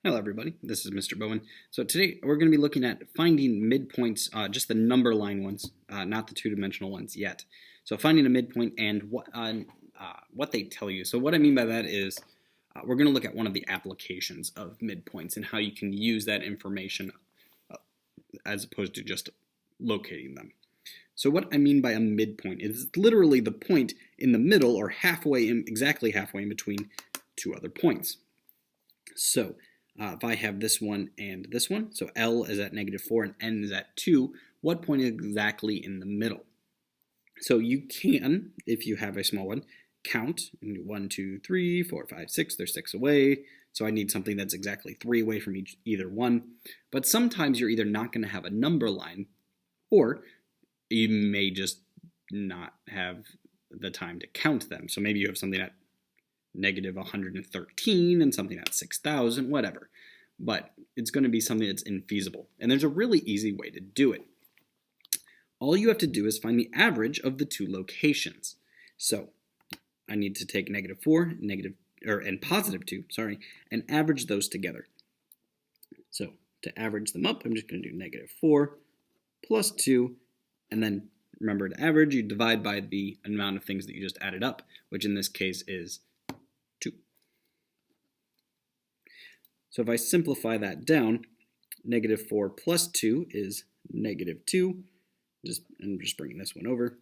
Hello everybody, this is Mr. Bowen. So today we're going to be looking at finding midpoints, just the number line ones, not the two-dimensional ones yet. So finding a midpoint and what they tell you. So what I mean by that is we're going to look at one of the applications of midpoints and how you can use that information as opposed to just locating them. So what I mean by a midpoint is literally the point in the middle or exactly halfway in between two other points. So if I have this one and this one, so L is at -4 and N is at 2, what point is exactly in the middle? So you can, if you have a small one, count 1, 2, 3, 4, 5, 6. There's 6 away. So I need something that's exactly 3 away from either one. But sometimes you're either not going to have a number line, or you may just not have the time to count them. So maybe you have something at -113 and something at 6,000, whatever. But it's going to be something that's infeasible. And there's a really easy way to do it. All you have to do is find the average of the two locations. So I need to take -4, and +2, and average those together. So to average them up, I'm just going to do -4 plus 2, and then remember to average, you divide by the amount of things that you just added up, which in this case is 2. So if I simplify that down, -4 plus 2 is -2. I'm just bringing this one over.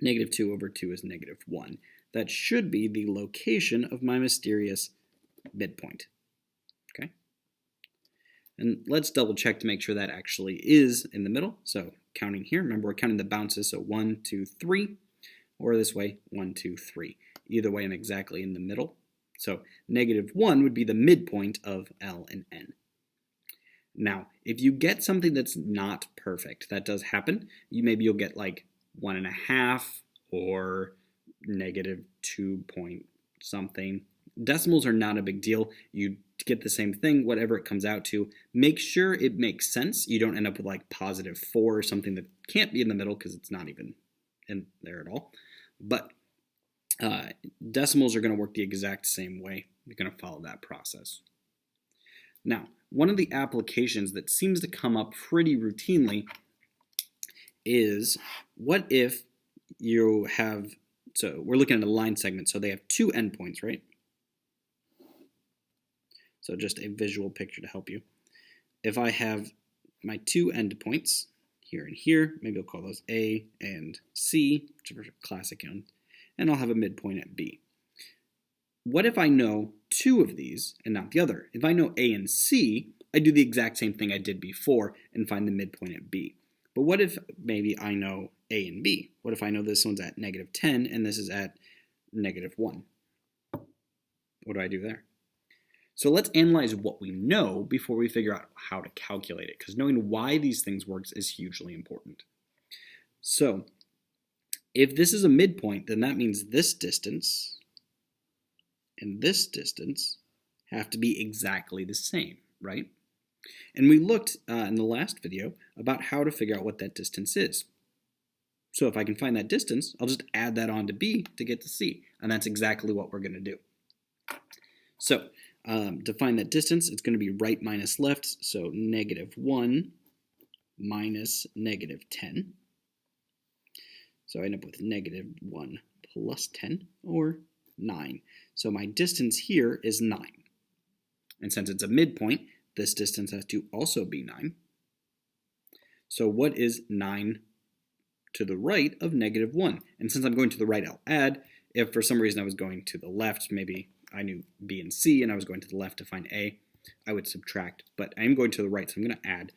-2 over 2 is -1. That should be the location of my mysterious midpoint. Okay? And let's double check to make sure that actually is in the middle. So counting here, remember we're counting the bounces, so 1, 2, 3, or this way, 1, 2, 3. Either way, I'm exactly in the middle. So -1 would be the midpoint of L and N. Now, if you get something that's not perfect, that does happen. Maybe you'll get like 1.5 or -2 point something. Decimals are not a big deal. You get the same thing, whatever it comes out to. Make sure it makes sense. You don't end up with like +4 or something that can't be in the middle because it's not even in there at all. But decimals are going to work the exact same way. You're going to follow that process. Now, one of the applications that seems to come up pretty routinely is what if you have, so we're looking at a line segment, so they have 2 endpoints, right? So just a visual picture to help you. If I have my 2 endpoints, here and here, maybe I'll call those A and C, which are classic ones, and I'll have a midpoint at B. What if I know 2 of these and not the other? If I know A and C, I do the exact same thing I did before and find the midpoint at B. But what if maybe I know A and B? What if I know this one's at -10 and this is at -1? What do I do there? So let's analyze what we know before we figure out how to calculate it, because knowing why these things work is hugely important. So if this is a midpoint, then that means this distance and this distance have to be exactly the same, right? And we looked in the last video about how to figure out what that distance is. So if I can find that distance, I'll just add that on to B to get to C, and that's exactly what we're going to do. So to find that distance, it's going to be right minus left, so -1 minus -10. So I end up with -1 plus 10, or 9. So my distance here is 9. And since it's a midpoint, this distance has to also be 9. So what is 9 to the right of -1? And since I'm going to the right, I'll add. If for some reason I was going to the left, maybe I knew B and C, and I was going to the left to find A, I would subtract. But I'm going to the right, so I'm going to add.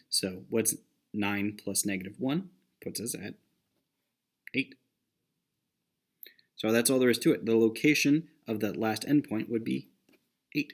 So what's 9 plus -1? Puts us at 8. So that's all there is to it. The location of that last endpoint would be 8.